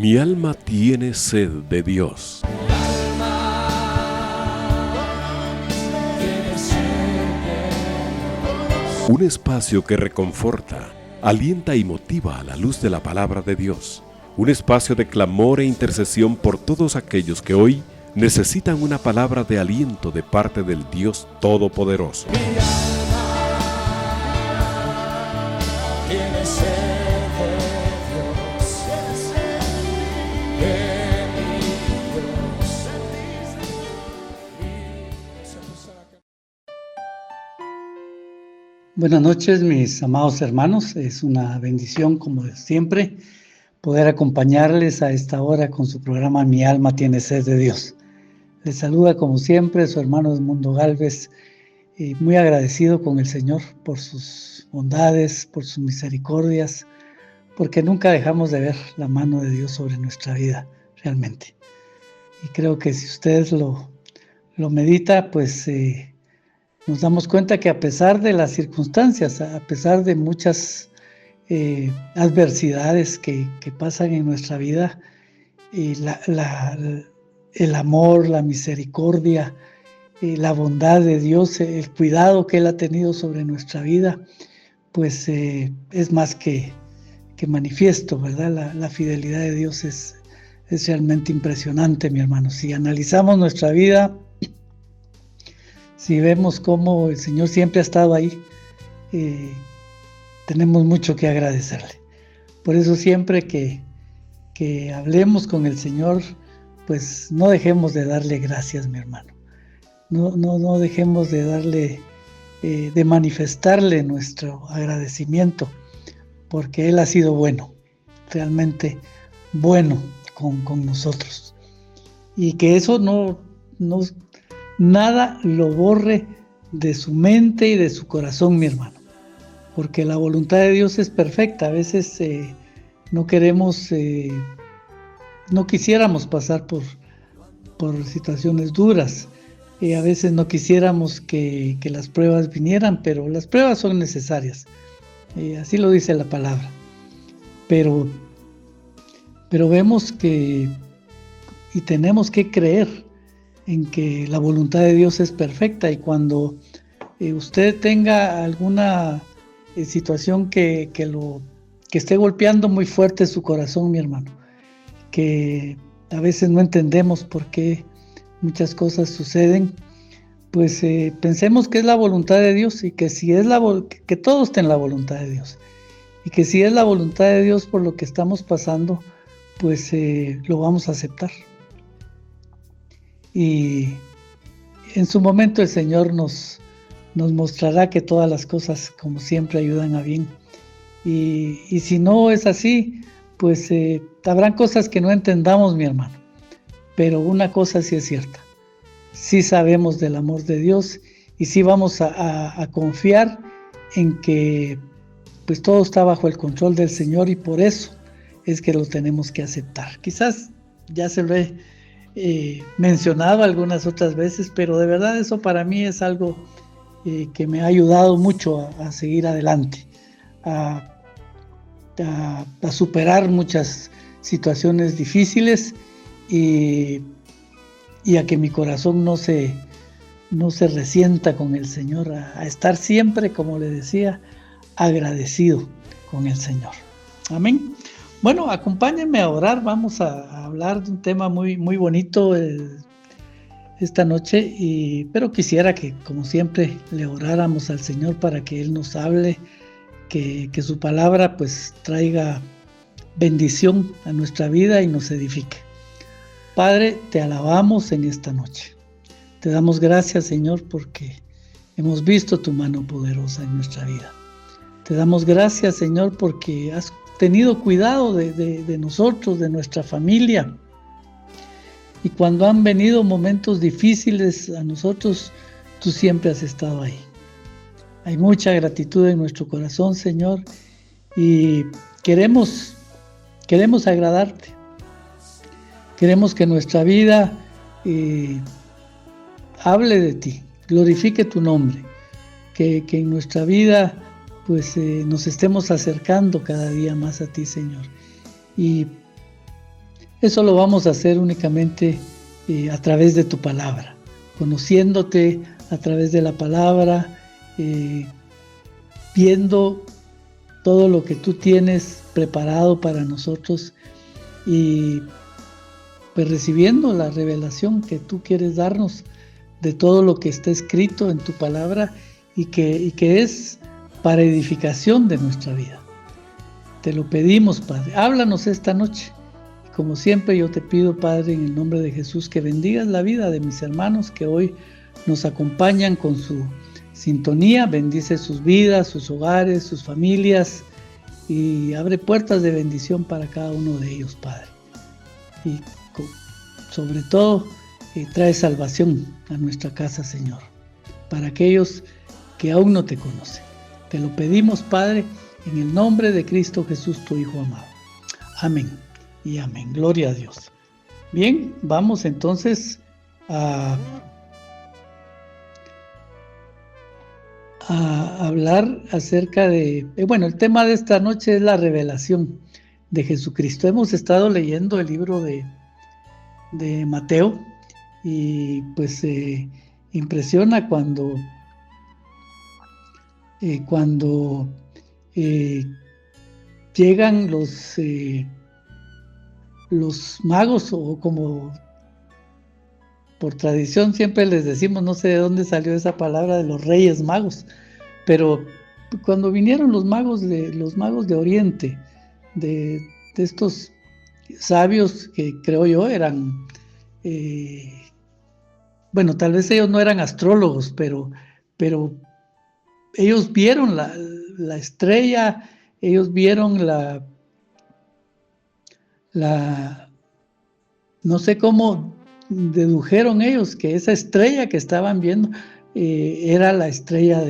Mi alma tiene sed de Dios. Un espacio que reconforta, alienta y motiva a la luz de la palabra de Dios. Un espacio de clamor e intercesión por todos aquellos que hoy necesitan una palabra de aliento de parte del Dios Todopoderoso. Buenas noches, mis amados hermanos. Es una bendición, como siempre, poder acompañarles a esta hora con su programa Mi alma tiene sed de Dios. Les saluda, como siempre, su hermano Edmundo Gálvez, muy agradecido con el Señor por sus bondades, por sus misericordias, porque nunca dejamos de ver la mano de Dios sobre nuestra vida, realmente. Y creo que si ustedes lo medita, pues nos damos cuenta que a pesar de las circunstancias, a pesar de muchas adversidades que pasan en nuestra vida, el amor, la misericordia, la bondad de Dios, el cuidado que Él ha tenido sobre nuestra vida, pues es más que manifiesto, ¿verdad? La fidelidad de Dios es realmente impresionante, mi hermano. Si analizamos nuestra vida, si vemos cómo el Señor siempre ha estado ahí, tenemos mucho que agradecerle. Por eso siempre que hablemos con el Señor, pues no dejemos de darle gracias, mi hermano. No dejemos de darle, de manifestarle nuestro agradecimiento, porque Él ha sido bueno, realmente bueno con nosotros. Y que eso nada lo borre de su mente y de su corazón, mi hermano, porque la voluntad de Dios es perfecta. A veces no quisiéramos pasar por situaciones duras, a veces no quisiéramos que las pruebas vinieran, pero las pruebas son necesarias, así lo dice la palabra, pero vemos que y tenemos que creer en que la voluntad de Dios es perfecta. Y cuando usted tenga alguna situación que esté golpeando muy fuerte su corazón, mi hermano, que a veces no entendemos por qué muchas cosas suceden, pues pensemos que es la voluntad de Dios, y que si es que todo está en la voluntad de Dios, y que si es la voluntad de Dios por lo que estamos pasando, pues lo vamos a aceptar. Y en su momento el Señor nos mostrará que todas las cosas, como siempre, ayudan a bien. Y si no es así, pues habrán cosas que no entendamos, mi hermano. Pero una cosa sí es cierta: sí sabemos del amor de Dios, y sí vamos a confiar en que pues todo está bajo el control del Señor, y por eso es que lo tenemos que aceptar. Quizás ya se lo he mencionado algunas otras veces, pero de verdad eso para mí es algo que me ha ayudado mucho a seguir adelante, a superar muchas situaciones difíciles, y a que mi corazón no se resienta con el Señor, a estar siempre, como le decía, agradecido con el Señor. Amén. Bueno, acompáñenme a orar. Vamos a hablar de un tema muy, muy bonito esta noche, pero quisiera que, como siempre, le oráramos al Señor para que Él nos hable, que su palabra pues traiga bendición a nuestra vida y nos edifique. Padre, te alabamos en esta noche. Te damos gracias, Señor, porque hemos visto tu mano poderosa en nuestra vida. Te damos gracias, Señor, porque has tenido cuidado de nosotros, de nuestra familia. Y cuando han venido momentos difíciles a nosotros, tú siempre has estado ahí. Hay mucha gratitud en nuestro corazón, Señor, y queremos agradarte. Queremos que nuestra vida hable de ti, glorifique tu nombre, que en nuestra vida pues nos estemos acercando cada día más a ti, Señor. Y Eso lo vamos a hacer únicamente a través de tu palabra, conociéndote a través de la palabra, viendo todo lo que tú tienes preparado para nosotros y pues recibiendo la revelación que tú quieres darnos de todo lo que está escrito en tu palabra y que es para edificación de nuestra vida. Te lo pedimos, Padre. Háblanos esta noche. Y como siempre yo te pido, Padre, en el nombre de Jesús, que bendigas la vida de mis hermanos que hoy nos acompañan con su sintonía. Bendice sus vidas, sus hogares, sus familias y abre puertas de bendición para cada uno de ellos, Padre. Y sobre todo, trae salvación a nuestra casa, Señor, para aquellos que aún no te conocen. Te lo pedimos, Padre, en el nombre de Cristo Jesús, tu Hijo amado. Amén y amén. Gloria a Dios. Bien, vamos entonces a hablar acerca de... bueno, el tema de esta noche es la revelación de Jesucristo. Hemos estado leyendo el libro de Mateo y pues impresiona cuando llegan los magos, o como por tradición siempre les decimos, no sé de dónde salió esa palabra de los reyes magos, pero cuando vinieron los magos de Oriente, de estos sabios que creo yo eran, bueno, tal vez ellos no eran astrólogos, pero ellos vieron la estrella, ellos vieron no sé cómo dedujeron ellos que esa estrella que estaban viendo era la estrella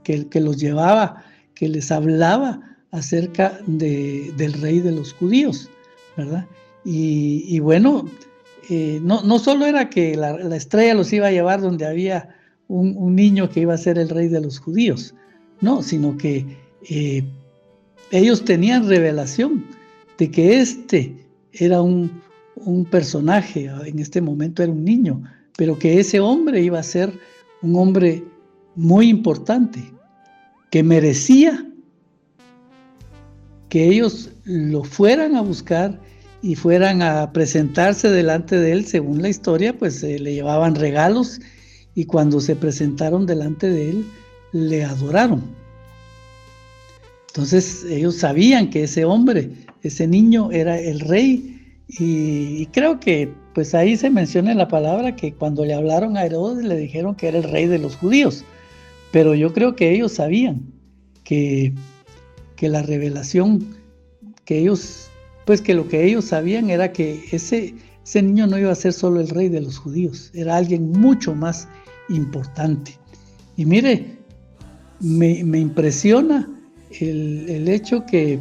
que los llevaba, que les hablaba acerca del rey de los judíos, ¿verdad? Y bueno, no solo era que la estrella los iba a llevar donde había un niño que iba a ser el rey de los judíos, no, sino que ellos tenían revelación de que este era un personaje, en este momento era un niño, pero que ese hombre iba a ser un hombre muy importante, que merecía que ellos lo fueran a buscar y fueran a presentarse delante de él. Según la historia, pues le llevaban regalos y cuando se presentaron delante de él, le adoraron. Entonces ellos sabían que ese hombre, ese niño era el rey, y creo que pues ahí se menciona en la palabra que cuando le hablaron a Herodes le dijeron que era el rey de los judíos, pero yo creo que ellos sabían que la revelación que ellos, pues que lo que ellos sabían era que ese niño no iba a ser solo el rey de los judíos, era alguien mucho más importante. Y mire, me impresiona el hecho que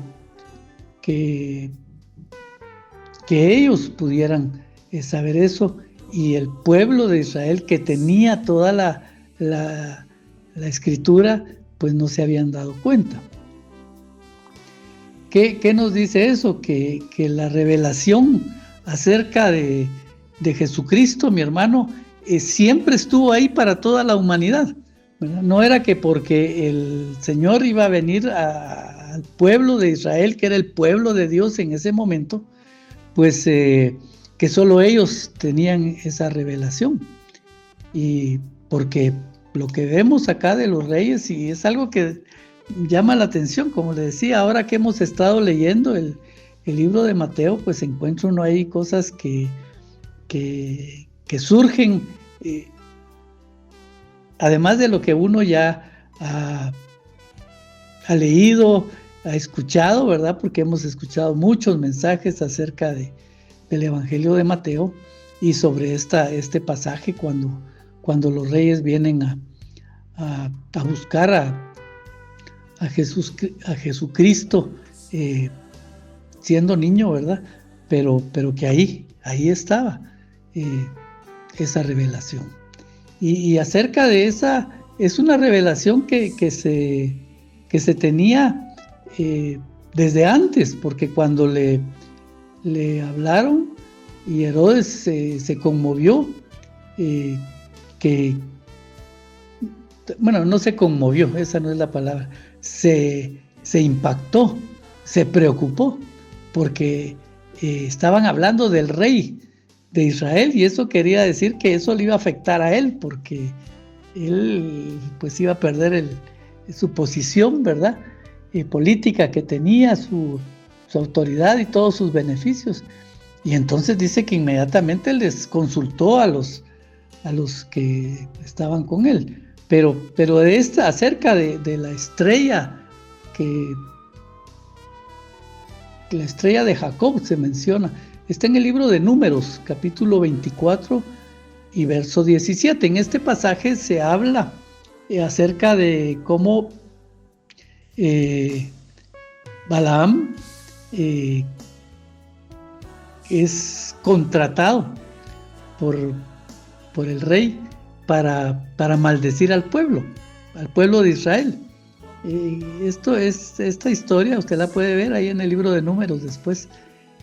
ellos pudieran saber eso, y el pueblo de Israel, que tenía toda la escritura, pues no se habían dado cuenta. ¿Qué nos dice eso? Que la revelación acerca de Jesucristo, mi hermano, siempre estuvo ahí para toda la humanidad, ¿verdad? No era que porque el Señor iba a venir al pueblo de Israel, que era el pueblo de Dios en ese momento, pues que solo ellos tenían esa revelación. Y porque lo que vemos acá de los reyes, y es algo que llama la atención, como le decía, ahora que hemos estado leyendo el libro de Mateo, pues encuentro uno ahí cosas que surgen, además de lo que uno ya ha leído, ha escuchado, ¿verdad? Porque hemos escuchado muchos mensajes acerca del Evangelio de Mateo y sobre este pasaje cuando los reyes vienen a buscar a Jesucristo siendo niño, ¿verdad? Pero que ahí estaba esa revelación. Y acerca de esa, es una revelación que se tenía desde antes, porque cuando le le hablaron y Herodes se conmovió, no se conmovió, esa no es la palabra, se impactó, se preocupó, porque estaban hablando del rey de Israel y eso quería decir que eso le iba a afectar a él, porque él pues iba a perder su posición, ¿verdad? Política que tenía, su autoridad y todos sus beneficios. Y entonces dice que inmediatamente les consultó a los que estaban con él. Pero acerca de la estrella, la estrella de Jacob se menciona. Está en el libro de Números, capítulo 24 y verso 17. En este pasaje se habla acerca de cómo Balaam es contratado por el rey para maldecir al pueblo de Israel. Esta historia usted la puede ver ahí en el libro de Números después.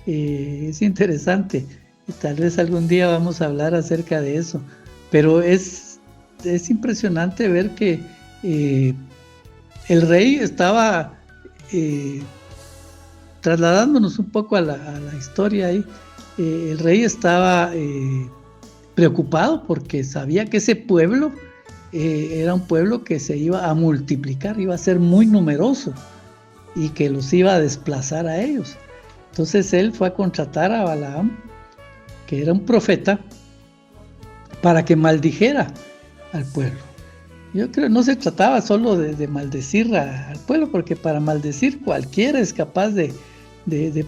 Es interesante y tal vez algún día vamos a hablar acerca de eso, pero es impresionante ver que el rey estaba trasladándonos un poco a la historia ahí. El rey estaba preocupado porque sabía que ese pueblo era un pueblo que se iba a multiplicar, iba a ser muy numeroso y que los iba a desplazar a ellos. Entonces él fue a contratar a Balaam, que era un profeta, para que maldijera al pueblo. Yo creo que no se trataba solo de maldecir al pueblo, porque para maldecir cualquiera es capaz de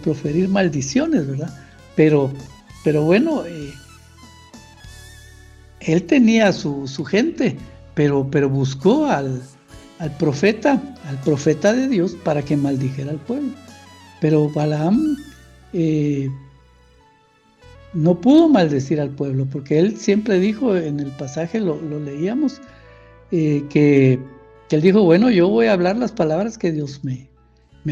proferir maldiciones, ¿verdad? Pero bueno, él tenía su gente, pero buscó al profeta de Dios para que maldijera al pueblo. Pero Balaam no pudo maldecir al pueblo, porque él siempre dijo, en el pasaje lo leíamos, que él dijo, bueno, yo voy a hablar las palabras que Dios me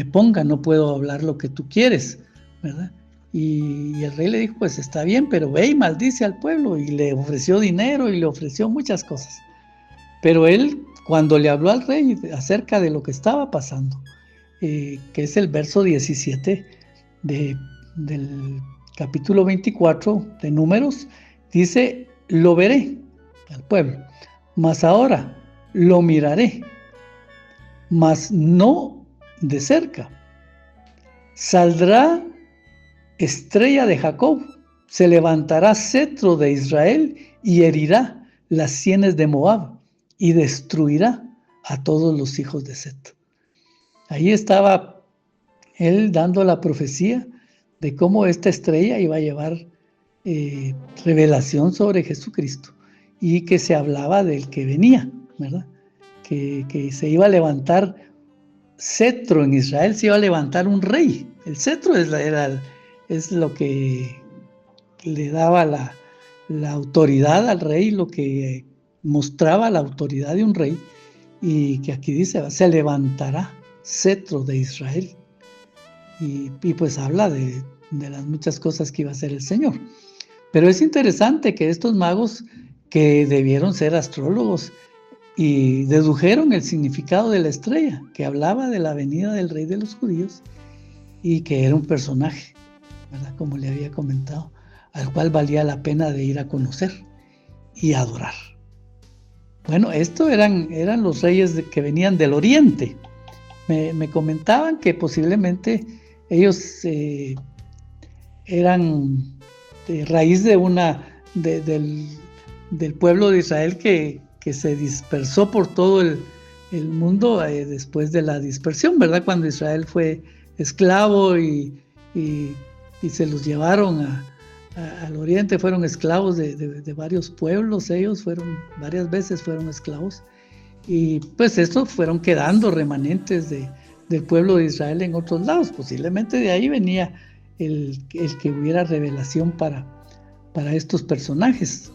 ponga, no puedo hablar lo que tú quieres, ¿verdad? Y el rey le dijo, pues está bien, pero ve y maldice al pueblo, y le ofreció dinero y le ofreció muchas cosas. Pero él, cuando le habló al rey acerca de lo que estaba pasando, que es el verso 17 del capítulo 24 de Números, dice, lo veré al pueblo, mas ahora lo miraré, mas no de cerca. Saldrá estrella de Jacob, se levantará cetro de Israel y herirá las sienes de Moab y destruirá a todos los hijos de Set. Ahí estaba él dando la profecía de cómo esta estrella iba a llevar revelación sobre Jesucristo y que se hablaba del que venía, ¿verdad? Que se iba a levantar cetro en Israel, se iba a levantar un rey. El cetro es lo que le daba la autoridad al rey, lo que mostraba la autoridad de un rey, y que aquí dice, se levantará cetro de Israel. Y pues habla de las muchas cosas que iba a hacer el Señor. Pero es interesante que estos magos, que debieron ser astrólogos, y dedujeron el significado de la estrella, que hablaba de la venida del rey de los judíos, y que era un personaje, ¿verdad? Como le había comentado, al cual valía la pena de ir a conocer y adorar. Bueno, estos eran los reyes que venían del oriente. Me comentaban que posiblemente ellos eran de raíz del pueblo de Israel que se dispersó por todo el mundo después de la dispersión, ¿verdad? Cuando Israel fue esclavo y se los llevaron al oriente, fueron esclavos de varios pueblos, ellos varias veces fueron esclavos, y pues estos fueron quedando remanentes del pueblo de Israel en otros lados. Posiblemente de ahí venía el que hubiera revelación para estos personajes,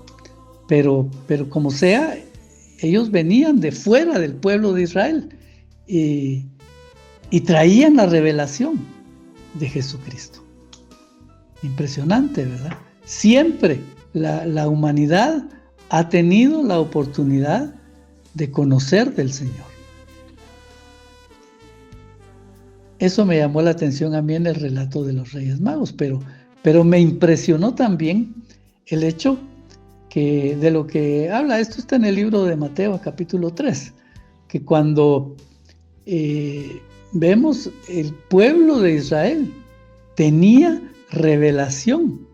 pero como sea, ellos venían de fuera del pueblo de Israel y traían la revelación de Jesucristo. Impresionante, ¿verdad? Siempre la humanidad ha tenido la oportunidad de conocer del Señor. Eso me llamó la atención a mí en el relato de los Reyes Magos, pero me impresionó también el hecho que de lo que habla, esto está en el libro de Mateo, capítulo 3, que cuando vemos el pueblo de Israel tenía revelación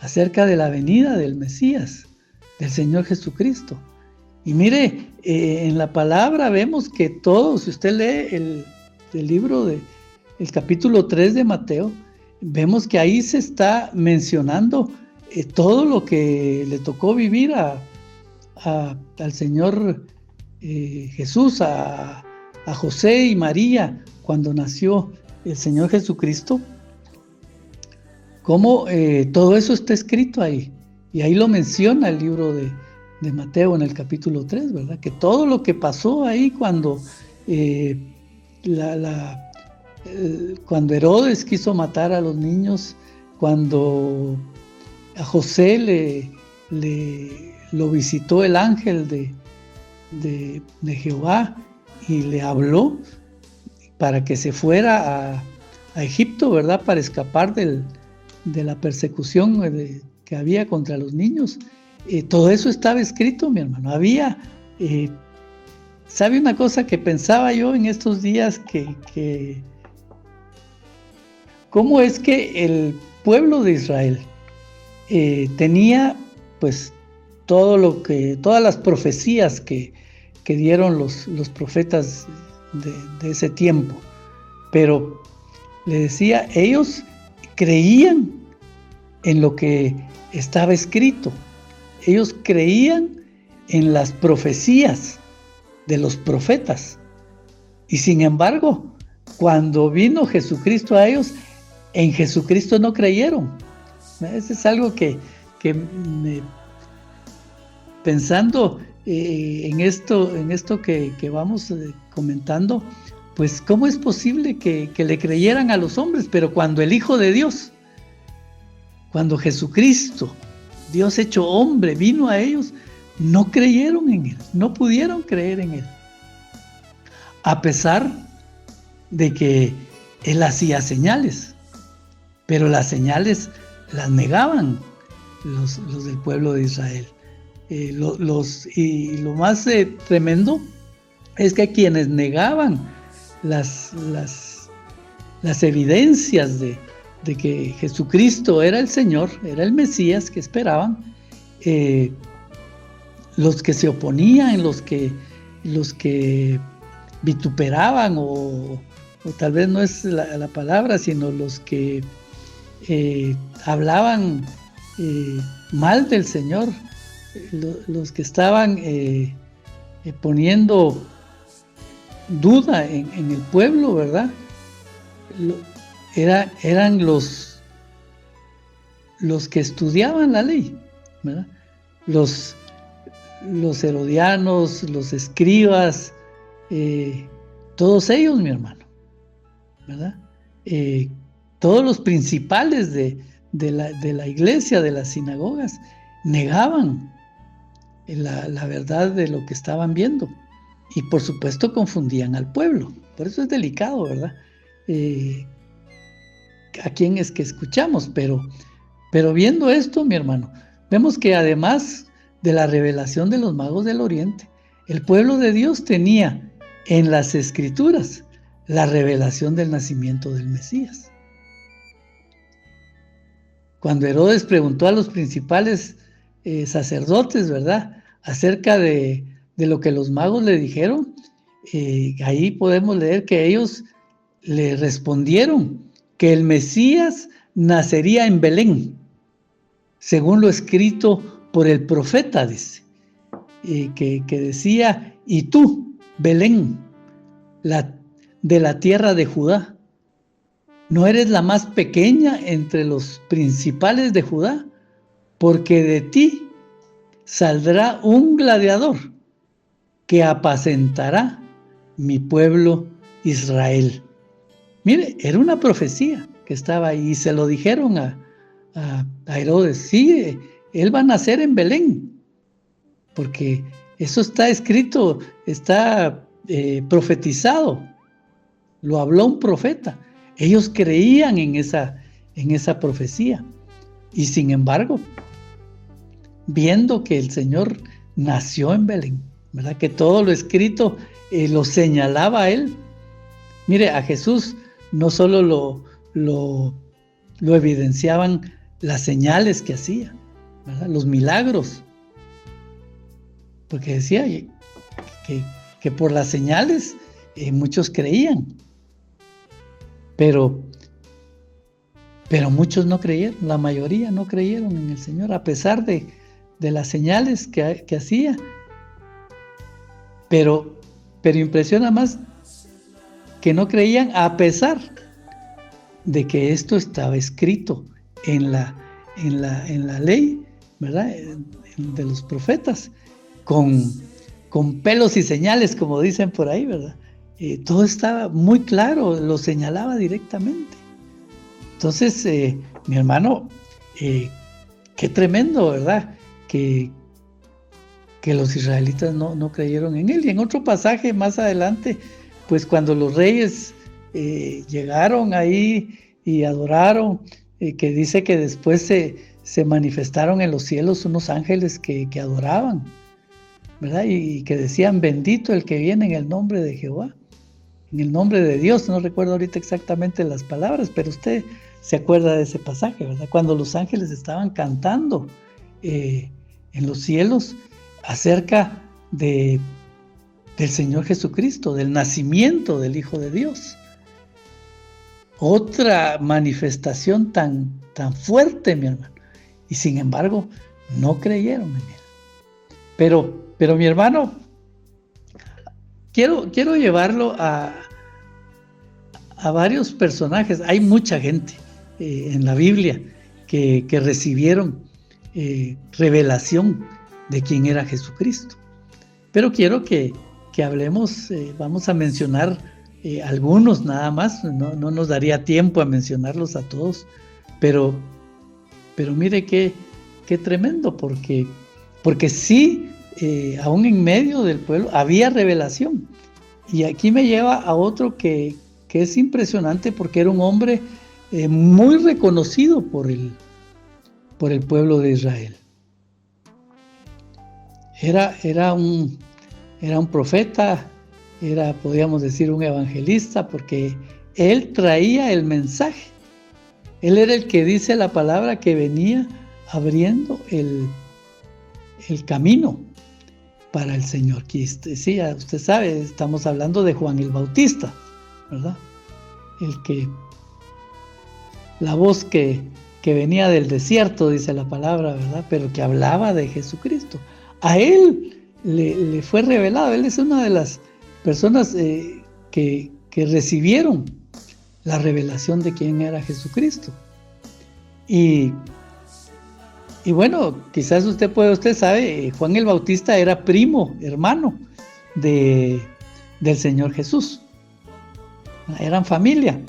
acerca de la venida del Mesías, del Señor Jesucristo. Y mire, en la palabra vemos que todo, si usted lee el libro el capítulo 3 de Mateo, vemos que ahí se está mencionando todo lo que le tocó vivir al Señor Jesús, a José y María, cuando nació el Señor Jesucristo, cómo todo eso está escrito ahí. Y ahí lo menciona el libro de Mateo en el capítulo 3, ¿verdad? Que todo lo que pasó ahí cuando cuando Herodes quiso matar a los niños, cuando a José lo visitó el ángel de Jehová y le habló para que se fuera a Egipto, ¿verdad? Para escapar de la persecución que había contra los niños. Todo eso estaba escrito, mi hermano. Había... ¿sabe una cosa que pensaba yo en estos días? Que ¿cómo es que el pueblo de Israel tenía pues todas las profecías que dieron los profetas de ese tiempo? Pero le decía, ellos creían en lo que estaba escrito. Ellos creían en las profecías de los profetas. Y sin embargo, cuando vino Jesucristo a ellos, en Jesucristo no creyeron. Eso es algo que pensando en esto que vamos comentando, pues ¿cómo es posible que le creyeran a los hombres? Pero cuando el Hijo de Dios, cuando Jesucristo, Dios hecho hombre, vino a ellos, no creyeron en Él, no pudieron creer en Él. A pesar de que Él hacía señales, pero las señales las negaban los del pueblo de Israel. Y lo más tremendo es que quienes negaban las evidencias de que Jesucristo era el Señor, era el Mesías que esperaban, los que se oponían, los que vituperaban, o tal vez no es la palabra, sino los que hablaban mal del Señor, los que estaban poniendo duda en el pueblo, ¿verdad? Eran los que estudiaban la ley, ¿verdad? Los herodianos, los escribas, todos ellos, mi hermano, ¿verdad? Todos los principales de la iglesia, de las sinagogas, negaban la verdad de lo que estaban viendo. Y por supuesto confundían al pueblo. Por eso es delicado, ¿verdad? A quién es que escuchamos, pero viendo esto, mi hermano, vemos que además de la revelación de los magos del Oriente, el pueblo de Dios tenía en las Escrituras la revelación del nacimiento del Mesías. Cuando Herodes preguntó a los principales sacerdotes, ¿verdad?, acerca de lo que los magos le dijeron, ahí podemos leer que ellos le respondieron que el Mesías nacería en Belén, según lo escrito por el profeta, dice, que decía, y tú, Belén, de la tierra de Judá, no eres la más pequeña entre los principales de Judá, porque de ti saldrá un gladiador que apacentará mi pueblo Israel. Mire, era una profecía que estaba ahí y se lo dijeron a Herodes, sí, él va a nacer en Belén, porque eso está escrito, está profetizado, lo habló un profeta. Ellos creían en esa profecía, y sin embargo, viendo que el Señor nació en Belén, ¿verdad? Que todo lo escrito lo señalaba a él. Mire, a Jesús no solo lo evidenciaban las señales que hacía, ¿verdad? Los milagros, porque decía que por las señales muchos creían, pero muchos no creyeron, la mayoría no creyeron en el Señor, a pesar de las señales que hacía. Pero impresiona más que no creían, a pesar de que esto estaba escrito en la ley, ¿verdad? De los profetas, con pelos y señales, como dicen por ahí, ¿verdad? Todo estaba muy claro, lo señalaba directamente. Entonces, mi hermano, qué tremendo, ¿verdad? Que los israelitas no creyeron en él. Y en otro pasaje más adelante, pues cuando los reyes llegaron ahí y adoraron, que dice que después se manifestaron en los cielos unos ángeles que adoraban, ¿verdad? Y que decían: bendito el que viene en el nombre de Jehová, en el nombre de Dios. No recuerdo ahorita exactamente las palabras, pero usted se acuerda de ese pasaje, ¿verdad? Cuando los ángeles estaban cantando en los cielos acerca del Señor Jesucristo, del nacimiento del Hijo de Dios. Otra manifestación tan fuerte, mi hermano. Y sin embargo, no creyeron en él. Pero mi hermano, quiero llevarlo a varios personajes. Hay mucha gente en la Biblia que recibieron revelación de quién era Jesucristo. Pero quiero que hablemos, vamos a mencionar algunos nada más, no nos daría tiempo a mencionarlos a todos, pero mire qué tremendo, porque sí, aún en medio del pueblo había revelación. Y aquí me lleva a otro que es impresionante, porque era un hombre muy reconocido por el pueblo de Israel. Era un profeta, podríamos decir, un evangelista, porque él traía el mensaje. Él era el que dice la palabra que venía abriendo el camino para el Señor. Sí, usted sabe, estamos hablando de Juan el Bautista, ¿verdad? La voz que venía del desierto, dice la palabra, ¿verdad? Pero que hablaba de Jesucristo. A él le fue revelado. Él es una de las personas que recibieron la revelación de quién era Jesucristo. Y bueno, quizás usted sabe, Juan el Bautista era primo, hermano del Señor Jesús. Eran familia.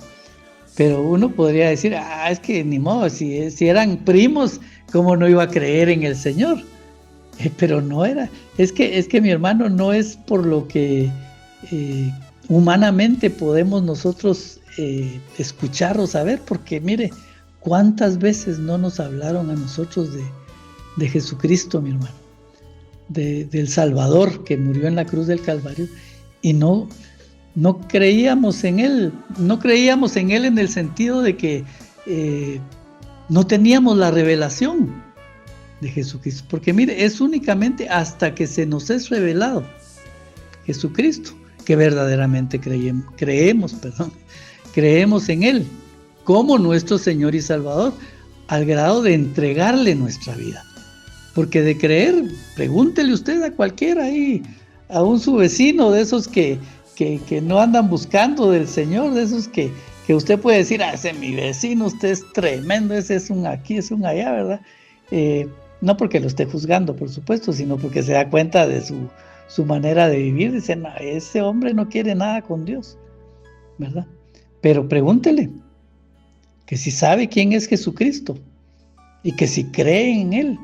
Pero uno podría decir: es que ni modo, si eran primos, ¿cómo no iba a creer en el Señor? Pero no era. Es que mi hermano, no es por lo que humanamente podemos nosotros escuchar o saber, porque mire, cuántas veces no nos hablaron a nosotros de Jesucristo, mi hermano, del Salvador que murió en la cruz del Calvario, y no creíamos en él. No creíamos en él en el sentido de que no teníamos la revelación de Jesucristo, porque mire, es únicamente hasta que se nos es revelado Jesucristo que verdaderamente creemos en él como nuestro Señor y Salvador, al grado de entregarle nuestra vida. Porque de creer, pregúntele usted a cualquiera ahí, a su vecino, de esos que no andan buscando del Señor, de esos que usted puede decir: ese es mi vecino, usted es tremendo, ese es un aquí, es un allá, ¿verdad? No porque lo esté juzgando, por supuesto, sino porque se da cuenta de su manera de vivir. Dice: no, ese hombre no quiere nada con Dios, ¿verdad? Pero pregúntele que si sabe quién es Jesucristo, y que si cree en Él.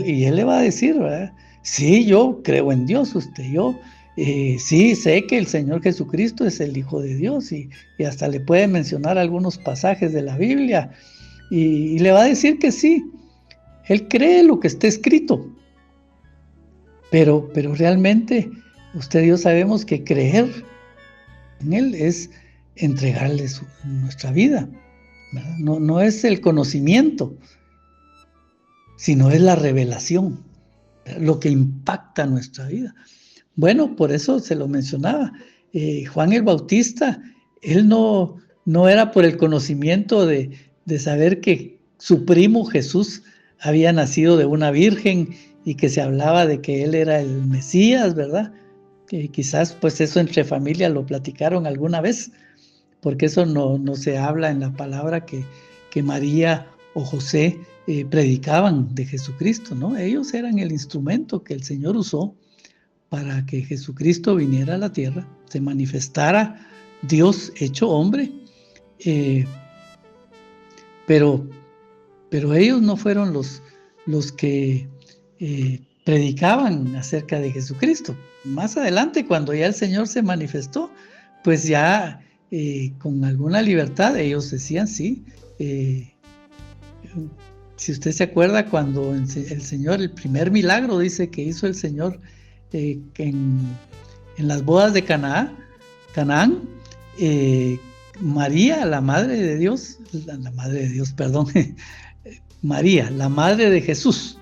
Y Él le va a decir, ¿verdad? Sí, yo creo en Dios, yo sí sé que el Señor Jesucristo es el Hijo de Dios, y hasta le puede mencionar algunos pasajes de la Biblia, y le va a decir que sí, Él cree lo que está escrito, pero realmente usted y yo sabemos que creer en Él es entregarle nuestra vida, ¿verdad? No es el conocimiento, sino es la revelación, ¿verdad? Lo que impacta nuestra vida. Bueno, por eso se lo mencionaba. Juan el Bautista, él no era por el conocimiento de saber que su primo Jesús había nacido de una virgen y que se hablaba de que él era el Mesías, ¿verdad? Quizás pues eso entre familia lo platicaron alguna vez, porque eso no se habla en la palabra que María o José predicaban de Jesucristo, ¿no? Ellos eran el instrumento que el Señor usó para que Jesucristo viniera a la tierra, se manifestara Dios hecho hombre, pero ellos no fueron los que predicaban acerca de Jesucristo. Más adelante, cuando ya el Señor se manifestó, pues ya con alguna libertad ellos decían sí. Si usted se acuerda, cuando el Señor, el primer milagro dice que hizo el Señor en las bodas de Canaán, María, la madre de Dios, perdón, María, la madre de Jesús,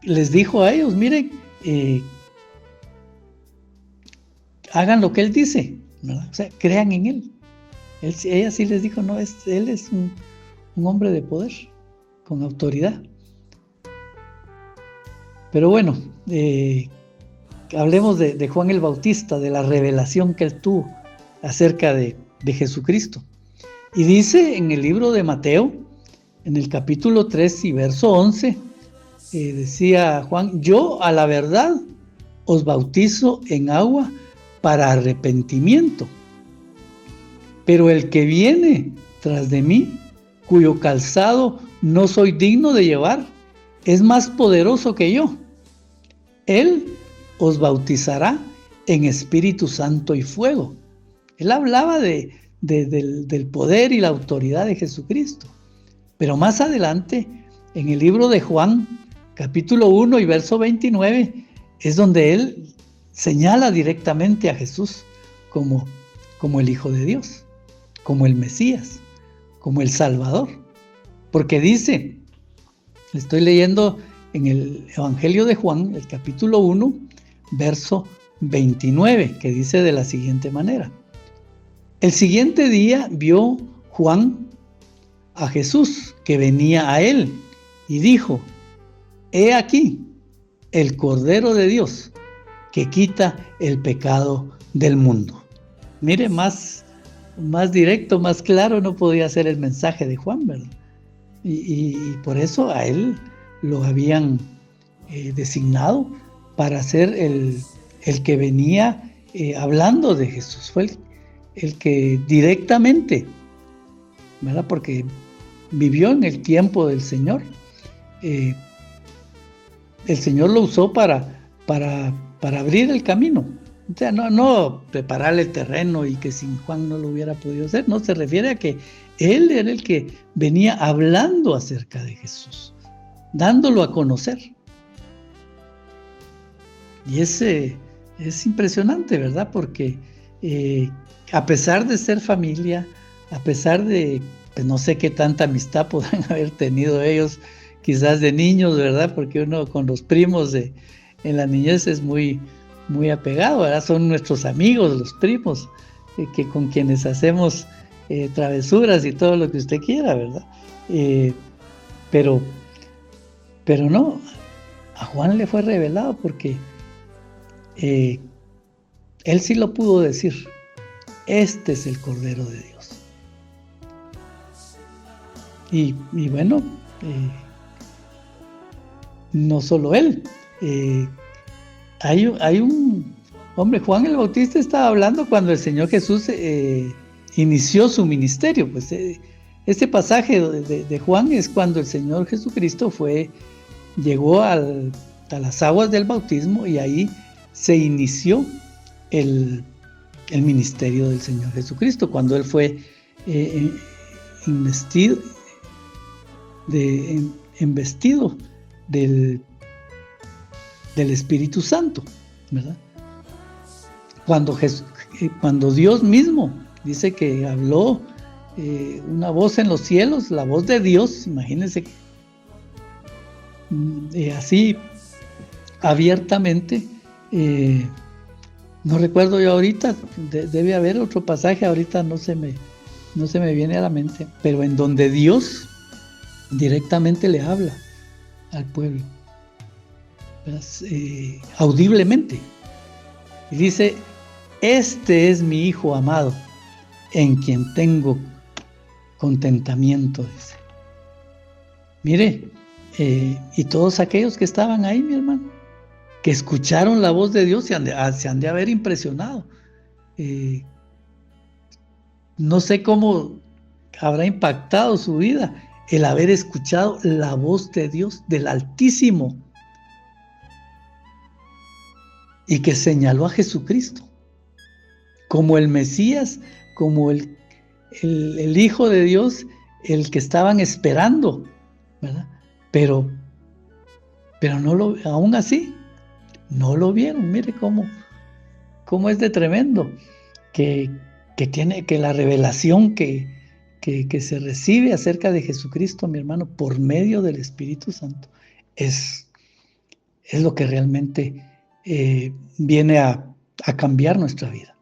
les dijo a ellos, miren, hagan lo que Él dice, ¿verdad? O sea, crean en Él. Ella sí les dijo, no, Él es un hombre de poder, con autoridad. Pero bueno, hablemos de Juan el Bautista, de la revelación que él tuvo acerca de Jesucristo. Y dice en el libro de Mateo, en el capítulo 3 y verso 11, decía Juan, yo a la verdad os bautizo en agua para arrepentimiento, pero el que viene tras de mí, cuyo calzado no soy digno de llevar, es más poderoso que yo. Él os bautizará en Espíritu Santo y fuego. Él hablaba del poder y la autoridad de Jesucristo. Pero más adelante, en el libro de Juan, capítulo 1 y verso 29, es donde él señala directamente a Jesús como el Hijo de Dios, como el Mesías, como el Salvador. Porque dice, estoy leyendo en el Evangelio de Juan, el capítulo 1, verso 29, que dice de la siguiente manera. El siguiente día vio Juan a Jesús que venía a él y dijo, he aquí el Cordero de Dios que quita el pecado del mundo. Mire, más directo, más claro no podía ser el mensaje de Juan, ¿verdad? Y por eso a él lo habían designado para ser el que venía hablando de Jesús. Fue el que directamente, ¿verdad? Porque vivió en el tiempo del Señor. El Señor lo usó para abrir el camino. O sea, no prepararle el terreno y que sin Juan no lo hubiera podido hacer. No, se refiere a que él era el que venía hablando acerca de Jesús, dándolo a conocer. Y es impresionante, ¿verdad? Porque a pesar de ser familia, a pesar de, pues no sé qué tanta amistad podrán haber tenido ellos, quizás de niños, ¿verdad? Porque uno con los primos en la niñez es muy apegado, ¿verdad? Son nuestros amigos, los primos, que con quienes hacemos travesuras y todo lo que usted quiera, ¿verdad? Pero no, a Juan le fue revelado porque él sí lo pudo decir. Este es el Cordero de Dios. Y bueno, no solo él. Hay un hombre, Juan el Bautista estaba hablando cuando el Señor Jesús inició su ministerio. Pues este pasaje de Juan es cuando el Señor Jesucristo llegó a las aguas del bautismo, y ahí se inició el ministerio del Señor Jesucristo, cuando Él fue investido del Espíritu Santo, ¿verdad? Cuando Dios mismo dice que habló una voz en los cielos, la voz de Dios, imagínense, así abiertamente. No recuerdo yo ahorita, debe haber otro pasaje, ahorita no se me viene a la mente, pero en donde Dios directamente le habla al pueblo, audiblemente, y dice: este es mi Hijo amado, en quien tengo contentamiento, dice. Mire, y todos aquellos que estaban ahí, mi hermano, que escucharon la voz de Dios, se han de haber impresionado. No sé cómo habrá impactado su vida el haber escuchado la voz de Dios, del Altísimo, y que señaló a Jesucristo como el Mesías, como el Hijo de Dios, el que estaban esperando, ¿verdad? Pero aún así no lo vieron. Mire cómo es de tremendo que la revelación que se recibe acerca de Jesucristo, mi hermano, por medio del Espíritu Santo, es lo que realmente viene a cambiar nuestra vida,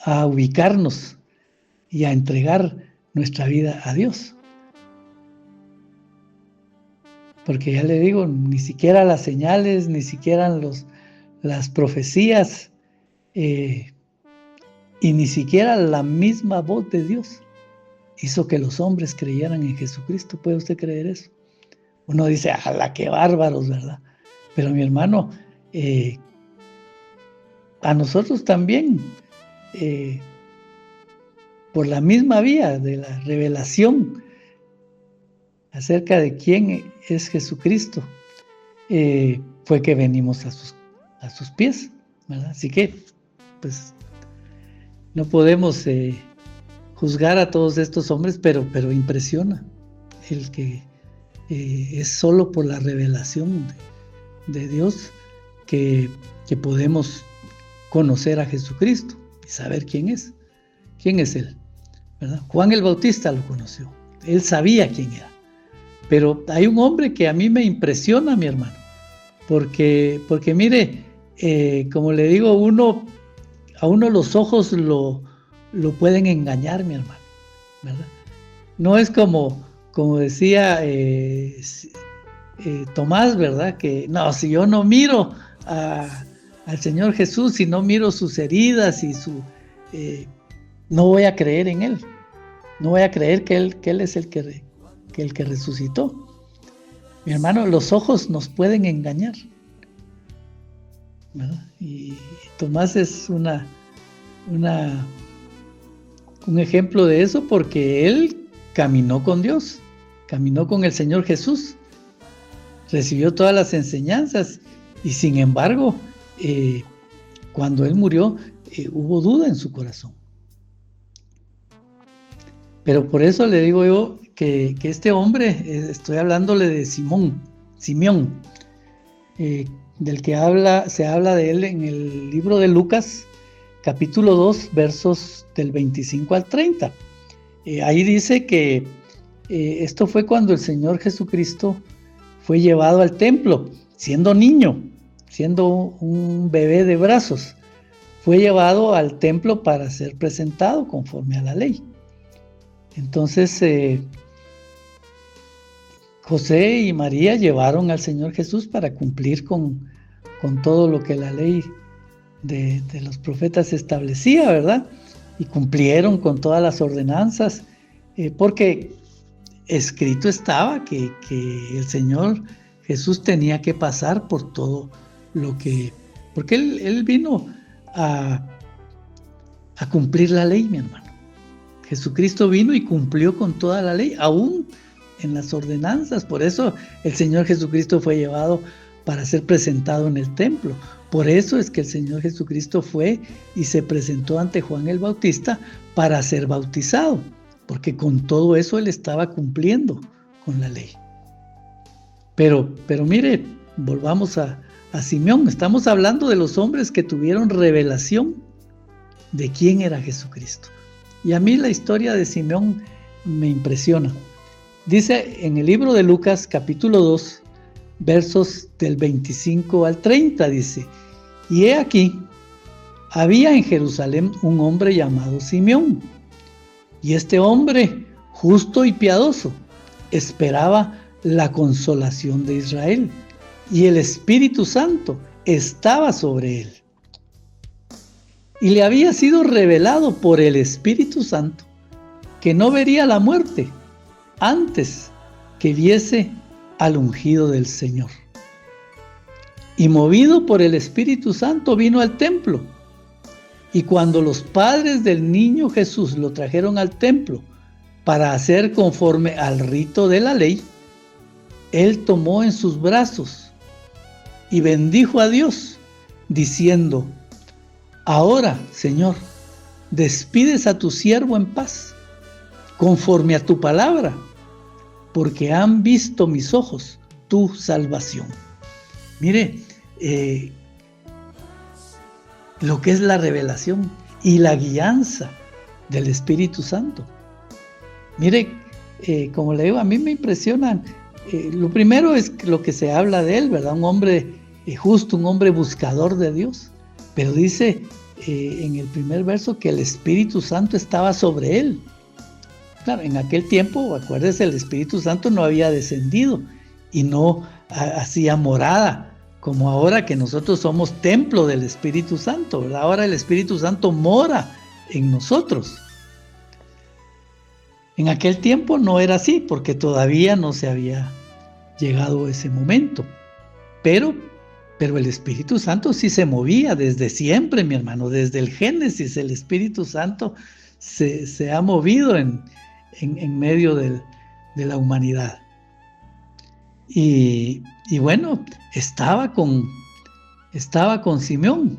a ubicarnos y a entregar nuestra vida a Dios. Porque ya le digo, ni siquiera las señales, ni siquiera las profecías, y ni siquiera la misma voz de Dios hizo que los hombres creyeran en Jesucristo. ¿Puede usted creer eso? Uno dice: ¡ala, qué bárbaros!, ¿verdad? Pero mi hermano, a nosotros también, por la misma vía de la revelación acerca de quién es Jesucristo, fue que venimos a sus pies, ¿verdad? Así que, pues, no podemos juzgar a todos estos hombres, pero impresiona el que es solo por la revelación de Dios que podemos conocer a Jesucristo y saber quién es Él, ¿verdad? Juan el Bautista lo conoció, él sabía quién era. Pero hay un hombre que a mí me impresiona, mi hermano, porque mire, como le digo, a uno los ojos lo pueden engañar, mi hermano, ¿verdad? No es como decía Tomás, ¿verdad? Que no, si yo no miro al Señor Jesús, si no miro sus heridas y no voy a creer en Él, no voy a creer que Él es el que resucitó. Mi hermano, los ojos nos pueden engañar, ¿verdad? Y Tomás es un ejemplo de eso, porque él caminó con Dios, caminó con el Señor Jesús, recibió todas las enseñanzas, y sin embargo, cuando él murió, hubo duda en su corazón. Pero por eso le digo yo que este hombre, estoy hablándole de Simeón, del que se habla de él en el libro de Lucas, capítulo 2, versos del 25 al 30. Ahí dice que esto fue cuando el Señor Jesucristo fue llevado al templo, siendo niño, siendo un bebé de brazos. Fue llevado al templo para ser presentado conforme a la ley. Entonces, José y María llevaron al Señor Jesús para cumplir con todo lo que la ley de los profetas establecía, ¿verdad? Y cumplieron con todas las ordenanzas, porque escrito estaba que el Señor Jesús tenía que pasar por todo lo que... Porque Él vino a a cumplir la ley, mi hermano. Jesucristo vino y cumplió con toda la ley, aún en las ordenanzas. Por eso el Señor Jesucristo fue llevado para ser presentado en el templo. Por eso es que el Señor Jesucristo fue y se presentó ante Juan el Bautista para ser bautizado, porque con todo eso él estaba cumpliendo con la ley. Pero mire, volvamos a Simeón. Estamos hablando de los hombres que tuvieron revelación de quién era Jesucristo. Y a mí la historia de Simeón me impresiona. Dice en el libro de Lucas, capítulo 2, versos del 25 al 30, dice: y he aquí, había en Jerusalén un hombre llamado Simeón, y este hombre, justo y piadoso, esperaba la consolación de Israel, y el Espíritu Santo estaba sobre él. Y le había sido revelado por el Espíritu Santo que no vería la muerte antes que viese al ungido del Señor. Y movido por el Espíritu Santo vino al templo. Y cuando los padres del niño Jesús lo trajeron al templo para hacer conforme al rito de la ley, él tomó en sus brazos y bendijo a Dios, diciendo: ahora, Señor, despides a tu siervo en paz, conforme a tu palabra, porque han visto mis ojos tu salvación. Mire, lo que es la revelación y la guianza del Espíritu Santo. Mire, como le digo, a mí me impresionan. Lo primero es lo que se habla de él, ¿verdad? Un hombre justo, un hombre buscador de Dios. Pero dice en el primer verso que el Espíritu Santo estaba sobre él. Claro, en aquel tiempo, acuérdese, el Espíritu Santo no había descendido y no hacía morada, como ahora que nosotros somos templo del Espíritu Santo, ¿verdad? Ahora el Espíritu Santo mora en nosotros. En aquel tiempo no era así, porque todavía no se había llegado ese momento. Pero el Espíritu Santo sí se movía desde siempre, mi hermano. Desde el Génesis, el Espíritu Santo se ha movido en medio de la humanidad. Y bueno, estaba con Simeón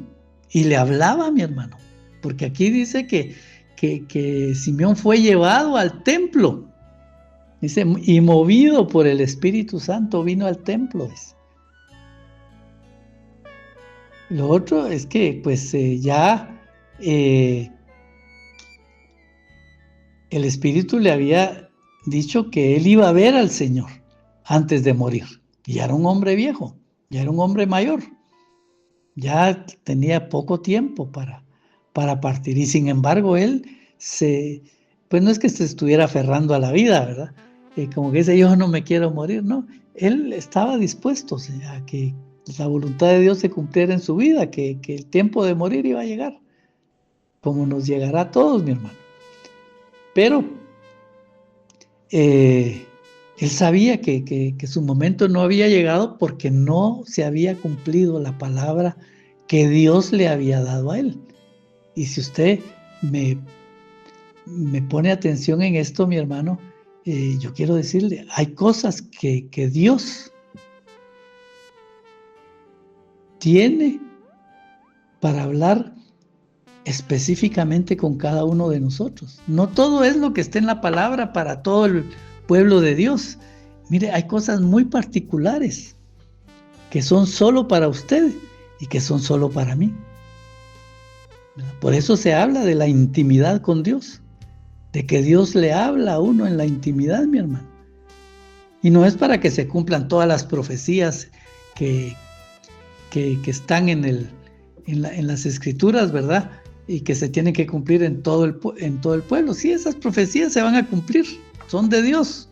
y le hablaba, mi hermano, porque aquí dice que Simeón fue llevado al templo, dice, y movido por el Espíritu Santo vino al templo. Dice. Lo otro es que pues el Espíritu le había dicho que él iba a ver al Señor antes de morir. Y ya era un hombre viejo, ya era un hombre mayor. Ya tenía poco tiempo para partir. Y sin embargo, él pues no es que se estuviera aferrando a la vida, ¿verdad? Como que dice, yo no me quiero morir, no. Él estaba dispuesto a que la voluntad de Dios se cumpliera en su vida, que el tiempo de morir iba a llegar, como nos llegará a todos, mi hermano. Pero él sabía que su momento no había llegado porque no se había cumplido la palabra que Dios le había dado a él. Y si usted me pone atención en esto, mi hermano, yo quiero decirle, hay cosas que Dios tiene para hablar específicamente con cada uno de nosotros. No todo es lo que está en la palabra para todo el pueblo de Dios. Mire, hay cosas muy particulares que son solo para usted y que son solo para mí. Por eso se habla de la intimidad con Dios, de que Dios le habla a uno en la intimidad, mi hermano. Y no es para que se cumplan todas las profecías que están en las Escrituras, ¿verdad? Y que se tienen que cumplir en todo el pueblo. Sí, esas profecías se van a cumplir, son de Dios.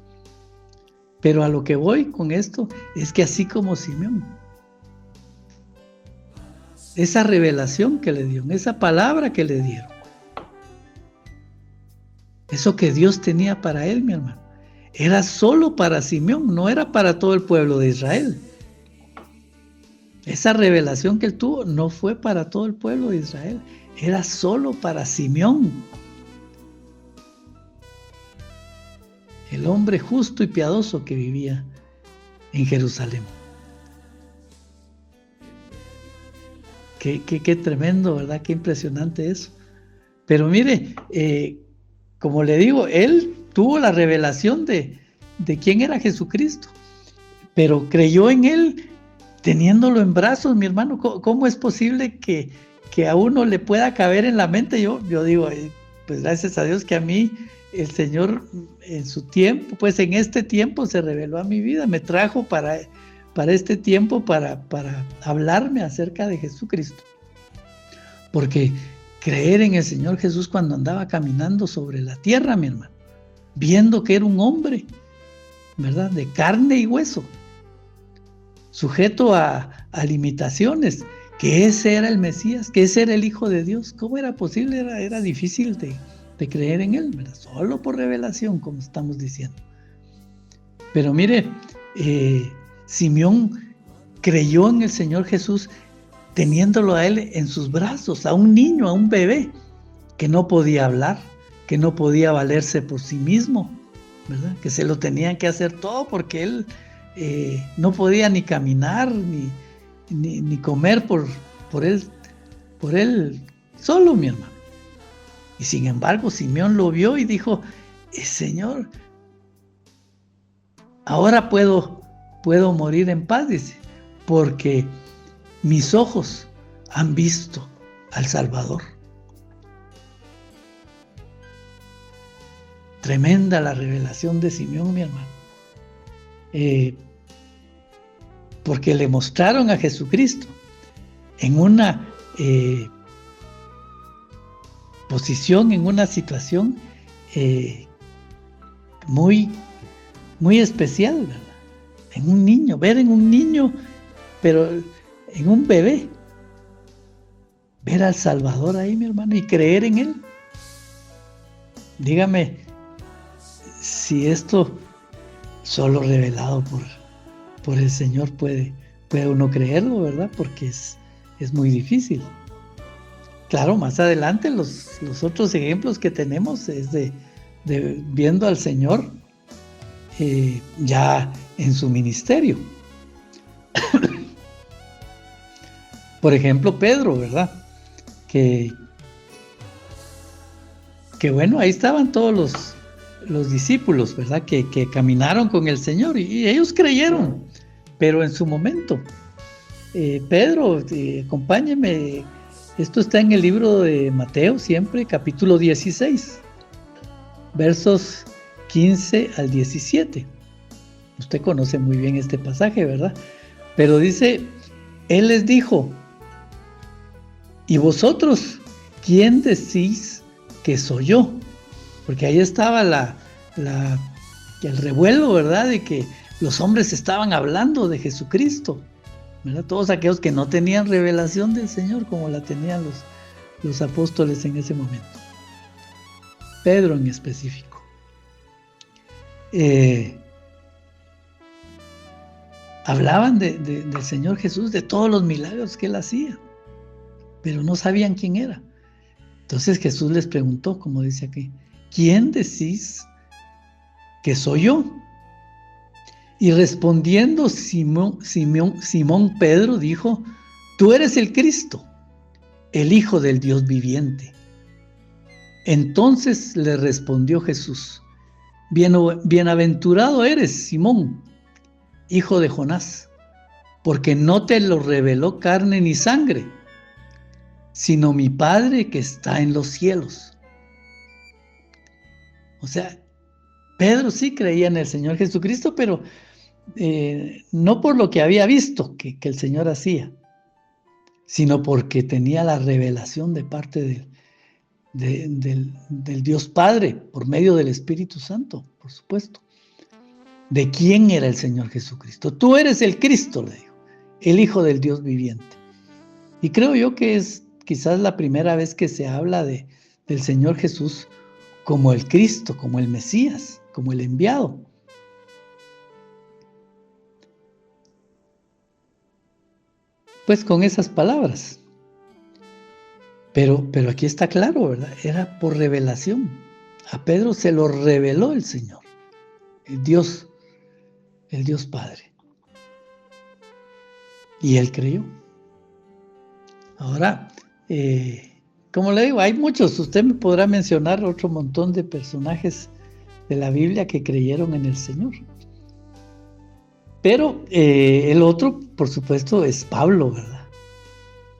Pero a lo que voy con esto es que así como Simeón, esa revelación que le dieron, esa palabra que le dieron, eso que Dios tenía para él, mi hermano, era solo para Simeón, no era para todo el pueblo de Israel. Esa revelación que él tuvo no fue para todo el pueblo de Israel, era solo para Simeón, el hombre justo y piadoso que vivía en Jerusalén. Qué tremendo, ¿verdad? Qué impresionante eso. Pero mire, como le digo, él tuvo la revelación de quién era Jesucristo, pero creyó en él teniéndolo en brazos, mi hermano. ¿Cómo es posible que a uno le pueda caber en la mente? Yo digo, pues gracias a Dios que a mí el Señor en su tiempo, pues en este tiempo se reveló a mi vida, me trajo para este tiempo, para hablarme acerca de Jesucristo. Porque creer en el Señor Jesús cuando andaba caminando sobre la tierra, mi hermano, viendo que era un hombre, ¿verdad? De carne y hueso, sujeto a limitaciones, que ese era el Mesías, que ese era el Hijo de Dios. ¿Cómo era posible? Era difícil de creer en él, ¿verdad? Solo por revelación, como estamos diciendo. Pero mire, Simeón creyó en el Señor Jesús teniéndolo a él en sus brazos, a un niño, a un bebé, que no podía hablar, que no podía valerse por sí mismo, ¿verdad? Que se lo tenían que hacer todo porque él no podía ni caminar, ni comer por él solo, mi hermano. Y sin embargo, Simeón lo vio y dijo, Señor, ahora puedo morir en paz, dice, porque mis ojos han visto al Salvador. Tremenda la revelación de Simeón, mi hermano. Porque le mostraron a Jesucristo en una posición, en una situación muy, muy especial, ¿verdad? En un niño, ver en un niño, pero en un bebé, ver al Salvador ahí, mi hermano, y creer en él. Dígame si esto solo revelado por el Señor puede uno creerlo, ¿verdad? Porque es muy difícil. Claro, más adelante los otros ejemplos que tenemos es de viendo al Señor ya en su ministerio. Por ejemplo, Pedro, ¿verdad? Que bueno, ahí estaban todos los discípulos, ¿verdad? Que caminaron con el Señor y ellos creyeron, pero en su momento. Pedro, acompáñeme, esto está en el libro de Mateo, siempre, capítulo 16, versos 15 al 17. Usted conoce muy bien este pasaje, ¿verdad? Pero dice, él les dijo, ¿y vosotros quién decís que soy yo? Porque ahí estaba el revuelo, ¿verdad? De que los hombres estaban hablando de Jesucristo, ¿verdad? Todos aquellos que no tenían revelación del Señor como la tenían los apóstoles en ese momento. Pedro en específico. Hablaban del Señor Jesús, de todos los milagros que él hacía, pero no sabían quién era. Entonces Jesús les preguntó, como dice aquí, ¿quién decís que soy yo? Y respondiendo Simón Pedro dijo, tú eres el Cristo, el Hijo del Dios viviente. Entonces le respondió Jesús, bienaventurado eres, Simón, hijo de Jonás, porque no te lo reveló carne ni sangre, sino mi Padre que está en los cielos. O sea, Pedro sí creía en el Señor Jesucristo, pero no por lo que había visto que el Señor hacía, sino porque tenía la revelación de parte del Dios Padre, por medio del Espíritu Santo, por supuesto, de quién era el Señor Jesucristo. Tú eres el Cristo, le dijo, el Hijo del Dios viviente. Y creo yo que es quizás la primera vez que se habla del Señor Jesús como el Cristo, como el Mesías, como el enviado. Pues con esas palabras. Pero aquí está claro, ¿verdad? Era por revelación. A Pedro se lo reveló el Señor, el Dios Padre. Y él creyó. Ahora, como le digo, hay muchos. Usted me podrá mencionar otro montón de personajes de la Biblia que creyeron en el Señor. Pero el otro, por supuesto, es Pablo, ¿verdad?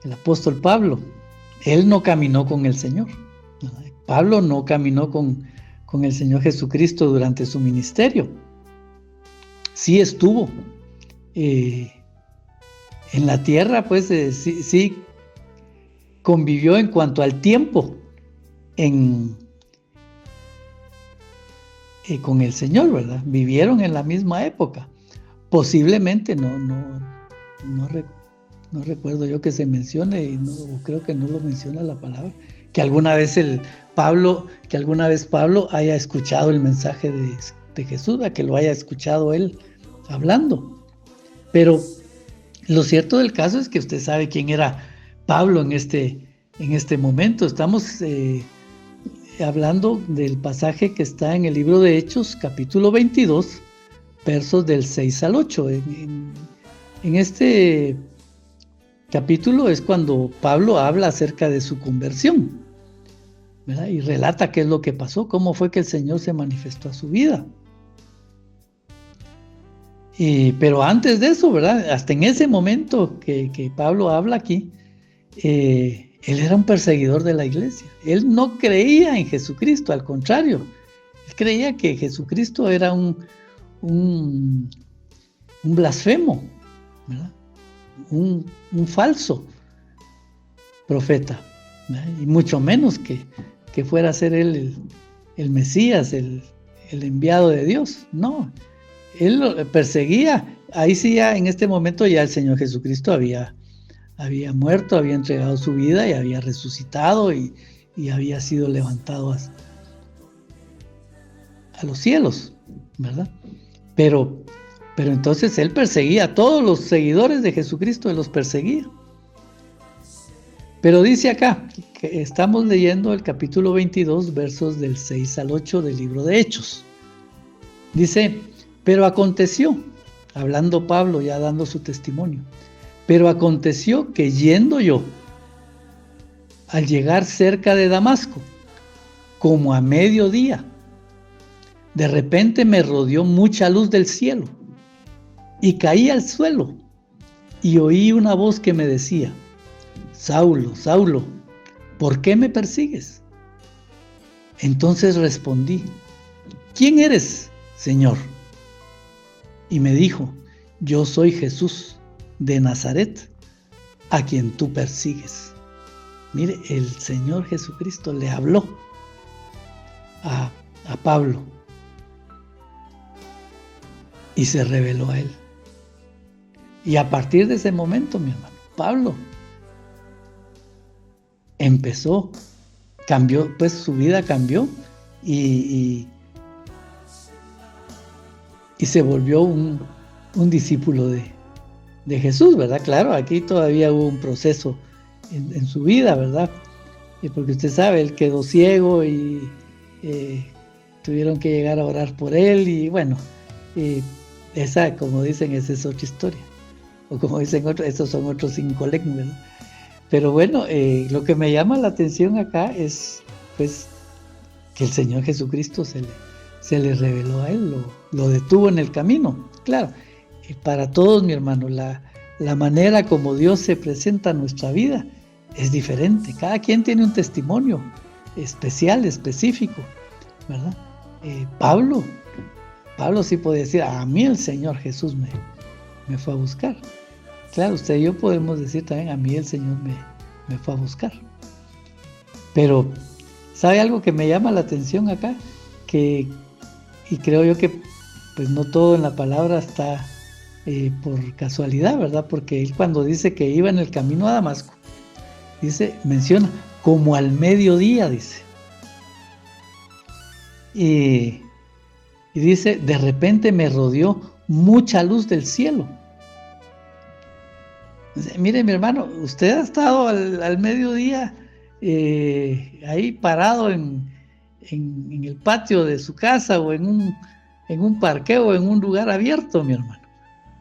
El apóstol Pablo. Él no caminó con el Señor. Pablo no caminó con el Señor Jesucristo durante su ministerio. Sí estuvo en la tierra, pues sí convivió en cuanto al tiempo con el Señor, ¿verdad? Vivieron en la misma época. Posiblemente, no recuerdo yo que se mencione, y creo que no lo menciona la palabra, que alguna vez Pablo haya escuchado el mensaje de Jesús, que lo haya escuchado él hablando. Pero lo cierto del caso es que usted sabe quién era Pablo en este momento. Estamos hablando del pasaje que está en el libro de Hechos, capítulo 22, versos del 6 al 8. En este capítulo es cuando Pablo habla acerca de su conversión, ¿verdad? Y relata qué es lo que pasó, cómo fue que el Señor se manifestó a su vida. Pero antes de eso, ¿verdad? Hasta en ese momento que Pablo habla aquí, él era un perseguidor de la iglesia. Él no creía en Jesucristo, al contrario. Él creía que Jesucristo era un blasfemo, ¿verdad? Un falso profeta, ¿verdad? Y mucho menos que fuera a ser él el Mesías, el enviado de Dios. No, él lo perseguía. Ahí sí, ya en este momento ya el Señor Jesucristo había muerto, había entregado su vida y había resucitado y había sido levantado a los cielos, ¿verdad? Pero entonces él perseguía a todos los seguidores de Jesucristo, él los perseguía. Pero dice acá, que estamos leyendo el capítulo 22, versos del 6 al 8 del libro de Hechos. Dice, pero aconteció, hablando Pablo ya dando su testimonio, pero aconteció que yendo yo, al llegar cerca de Damasco, como a mediodía, de repente me rodeó mucha luz del cielo y caí al suelo y oí una voz que me decía, Saulo, Saulo, ¿por qué me persigues? Entonces respondí, ¿quién eres, Señor? Y me dijo, yo soy Jesús de Nazaret, a quien tú persigues. Mire, el Señor Jesucristo le habló a Pablo y se reveló a él. Y a partir de ese momento, mi hermano, Pablo cambió, pues su vida cambió y se volvió un discípulo de Jesús, ¿verdad? Claro, aquí todavía hubo un proceso en su vida, ¿verdad? Porque usted sabe, él quedó ciego y tuvieron que llegar a orar por él y bueno, esa, como dicen, esa es otra historia. O como dicen otros, estos son otros 5 lecos, ¿verdad? Pero bueno, lo que me llama la atención acá es pues que el Señor Jesucristo se le reveló a él, lo detuvo en el camino. Claro, para todos, mi hermano, la manera como Dios se presenta en nuestra vida es diferente. Cada quien tiene un testimonio especial, específico, ¿verdad? Pablo sí podía decir, a mí el Señor Jesús me fue a buscar. Claro, usted y yo podemos decir también, a mí el Señor me fue a buscar. Pero, ¿sabe algo que me llama la atención acá? Y creo yo que pues no todo en la palabra está por casualidad, ¿verdad? Porque él cuando dice que iba en el camino a Damasco, menciona, como al mediodía, dice. Y dice, de repente me rodeó mucha luz del cielo. Mire, mi hermano, usted ha estado al mediodía ahí parado en el patio de su casa o en un parqueo, en un lugar abierto, mi hermano.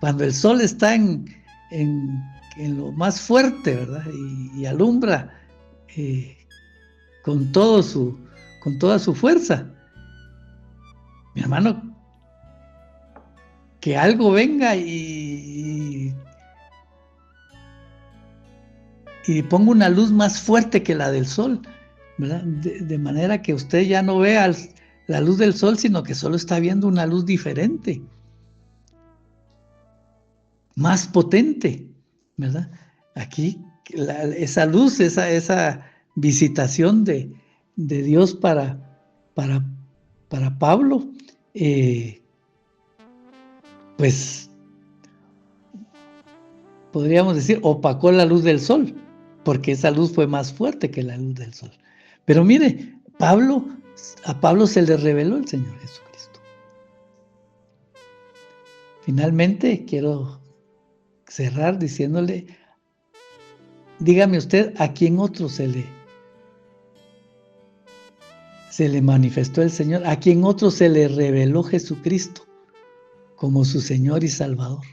Cuando el sol está en lo más fuerte, ¿verdad? Y alumbra con toda su fuerza. Mi hermano, que algo venga y ponga una luz más fuerte que la del sol, ¿verdad? De manera que usted ya no vea la luz del sol, sino que solo está viendo una luz diferente, más potente, ¿verdad? Aquí esa luz, esa visitación de Dios para Pablo, pues podríamos decir, opacó la luz del sol, porque esa luz fue más fuerte que la luz del sol. Pero mire, a Pablo se le reveló el Señor Jesucristo. Finalmente, quiero cerrar diciéndole, dígame usted, ¿a quién otro se le manifestó el Señor? ¿A quién otro se le reveló Jesucristo como su Señor y Salvador?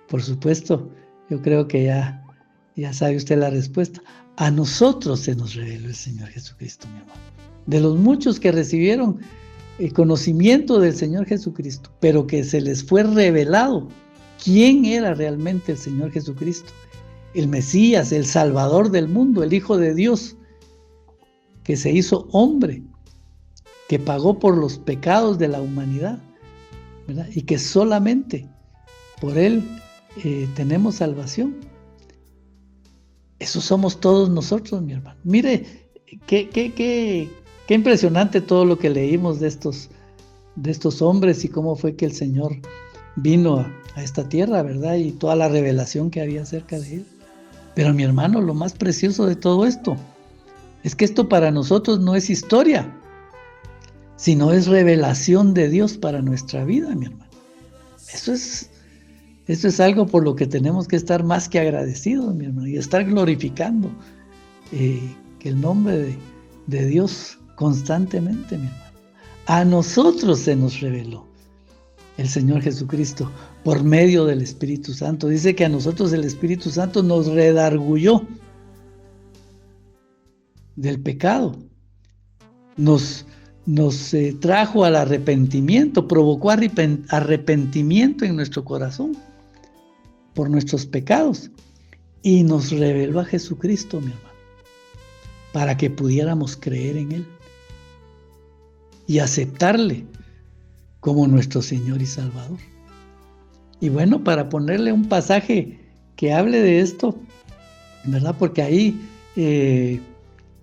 Por supuesto, yo creo que ya sabe usted la respuesta. A nosotros se nos reveló el Señor Jesucristo, mi hermano. De los muchos que recibieron el conocimiento del Señor Jesucristo, pero que se les fue revelado quién era realmente el Señor Jesucristo, el Mesías, el Salvador del mundo, el Hijo de Dios, que se hizo hombre, que pagó por los pecados de la humanidad, ¿verdad? Y que solamente por Él tenemos salvación. Eso somos todos nosotros, mi hermano. Mire, qué impresionante todo lo que leímos de estos hombres y cómo fue que el Señor vino a esta tierra, ¿verdad? Y toda la revelación que había acerca de Él. Pero mi hermano, lo más precioso de todo esto es que esto para nosotros no es historia, sino es revelación de Dios para nuestra vida, mi hermano. Esto es algo por lo que tenemos que estar más que agradecidos, mi hermano, y estar glorificando que el nombre de Dios constantemente, mi hermano. A nosotros se nos reveló el Señor Jesucristo por medio del Espíritu Santo. Dice que a nosotros el Espíritu Santo nos redarguyó del pecado, nos trajo al arrepentimiento, provocó arrepentimiento en nuestro corazón por nuestros pecados y nos reveló a Jesucristo, mi hermano, para que pudiéramos creer en Él y aceptarle como nuestro Señor y Salvador. Y bueno, para ponerle un pasaje que hable de esto, ¿verdad? Porque ahí,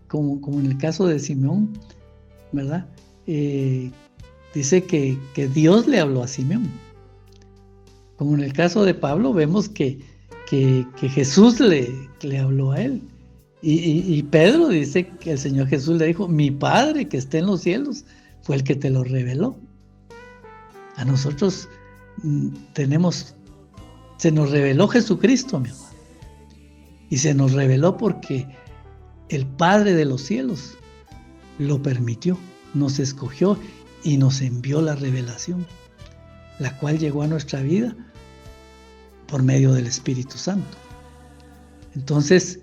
como en el caso de Simeón, ¿verdad? Dice que Dios le habló a Simeón. Como en el caso de Pablo, vemos que Jesús le habló a él. Y Pedro dice que el Señor Jesús le dijo, mi Padre que está en los cielos fue el que te lo reveló. A nosotros se nos reveló Jesucristo, mi hermano. Y se nos reveló porque el Padre de los cielos lo permitió, nos escogió y nos envió la revelación, la cual llegó a nuestra vida por medio del Espíritu Santo. Entonces,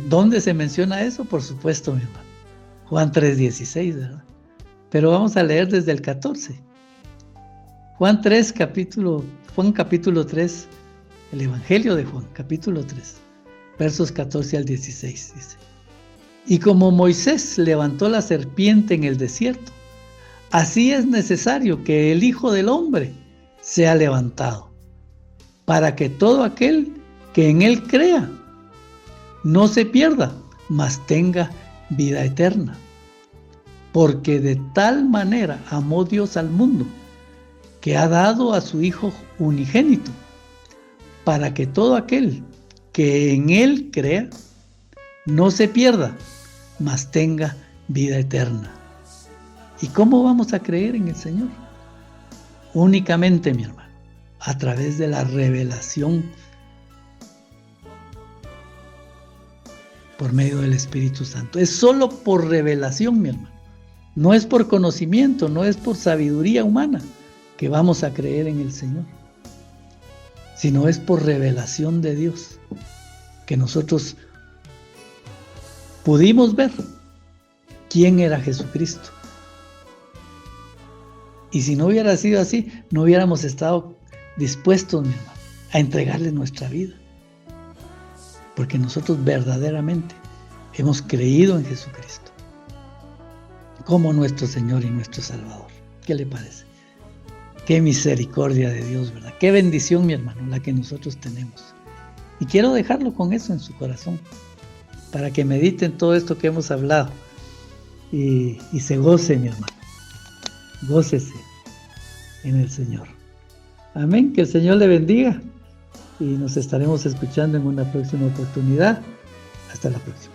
¿dónde se menciona eso? Por supuesto, mi hermano, Juan 3:16, ¿verdad? Pero vamos a leer desde el 14. Juan capítulo 3, el Evangelio de Juan, capítulo 3, versos 14 al 16, dice: Y como Moisés levantó la serpiente en el desierto, así es necesario que el Hijo del Hombre sea levantado, para que todo aquel que en Él crea no se pierda, mas tenga vida eterna. Porque de tal manera amó Dios al mundo, que ha dado a su Hijo unigénito, para que todo aquel que en Él crea no se pierda, mas tenga vida eterna. ¿Y cómo vamos a creer en el Señor? Únicamente, mi hermano, a través de la revelación por medio del Espíritu Santo. Es solo por revelación, mi hermano. No es por conocimiento, no es por sabiduría humana que vamos a creer en el Señor, sino es por revelación de Dios que nosotros pudimos ver quién era Jesucristo. Y si no hubiera sido así, no hubiéramos estado dispuestos, mi hermano, a entregarle nuestra vida. Porque nosotros verdaderamente hemos creído en Jesucristo como nuestro Señor y nuestro Salvador. ¿Qué le parece? Qué misericordia de Dios, ¿verdad? Qué bendición, mi hermano, la que nosotros tenemos. Y quiero dejarlo con eso en su corazón, para que mediten todo esto que hemos hablado y se goce, mi hermano. Gócese en el Señor. Amén. Que el Señor le bendiga y nos estaremos escuchando en una próxima oportunidad. Hasta la próxima.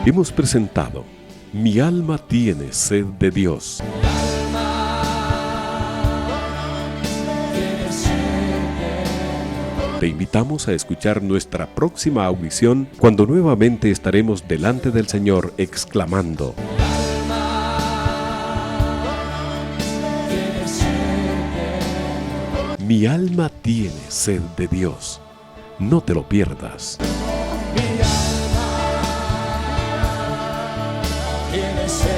Hemos presentado Mi alma tiene sed de Dios. Te invitamos a escuchar nuestra próxima audición cuando nuevamente estaremos delante del Señor exclamando: Mi alma tiene sed de Dios. No te lo pierdas. Tiene sed.